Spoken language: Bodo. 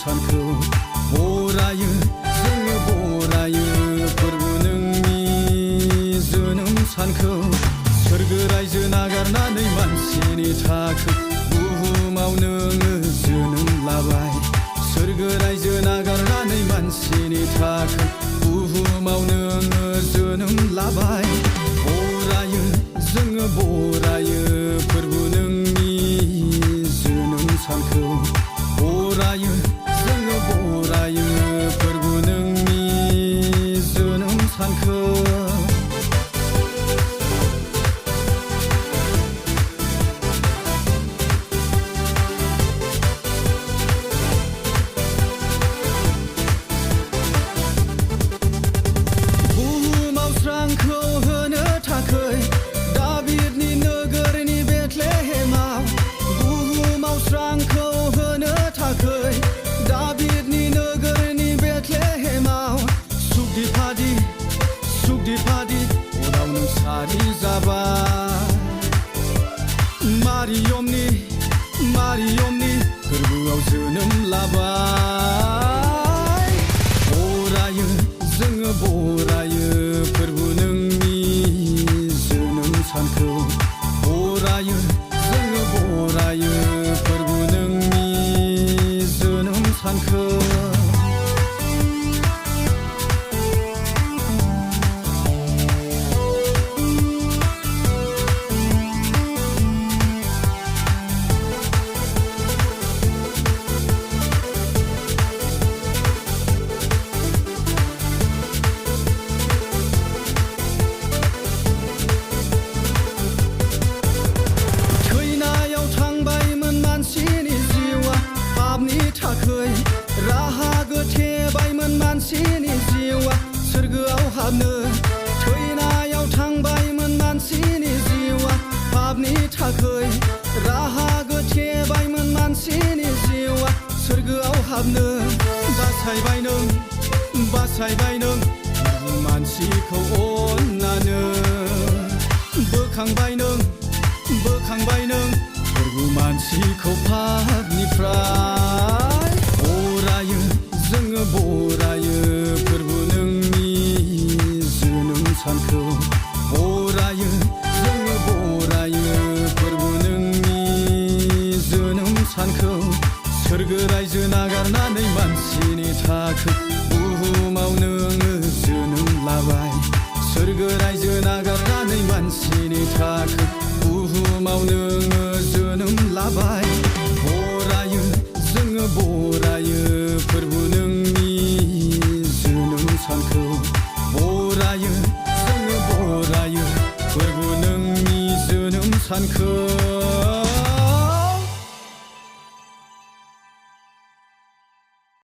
सानखौ बरायो जोङो बरायो फोरबो नोंनि जोनोम सानखौ सोरगो रायजो नागारनानै मानसिनि थाखो बुहुमाव नोङो जोनोम लाबाय सोरगो रायजो नागारनानै मानसिनि थाखो बुहुमाव नोङो जोनोम लाबाय बरायो जोङो बरायो फोरबो नोंनि जोनोम सानखौ बरायो जोङो बरायो फोरबो नोंनि जोनोम सानखौ बुहुमाव स्रांखौ होनो थाखै दाबिदनि नोगोरनि बेथलेहेमाव बुहुमाव स्रांखौ होनो थाखै दाबिदनि नोगोरनि बेथलेहेमाव सुख दिफादि अराव नों सारि जाबाय मारियमनि गोरबोआव जोनोम लाबाय बरायो जोङो बरायो फोरबो नोंनि जोनोम सानखौ बरायो जोङो बरायो फोरबो नोंनि जोनोम सानखौ थैनायाव थांबायमोन मानसिनि जिउआ पापनि थाखै राहा गोथेबायमोन मानसिनि जिउआ सोरगोआव हाबनो थैनायाव थांबायमोन मानसिनि जिउआ पापनि थाखै राहा गोथेबायमोन मानसिनि जिउआ सोरगोआव हाबनो बासायबाय नों मानसिखौ अननानै बोखांबाय नों फोरबो मानसिखौ पापनिफ्राय बरायो जोङो बरायो फोरबो नोंनि जोनोम सानखौ बरायो जोङो बरायो फोरबो नोंनि जोनोम सानखौ सोरगो रायजो नागारनानै मानसिनि थाखो बुहुमाव नोङो जोनोम लाबाय सोरगो रायजो नागारनानै मानसिनि थाखो बुहुमाव नोङो जोनोम लाबाय बरायो जोङो बरायो फोरबो नोंनि जोनोम सानखौ बरायो जोङो बरायो फोरबो नोंनि जोनोम सानखौ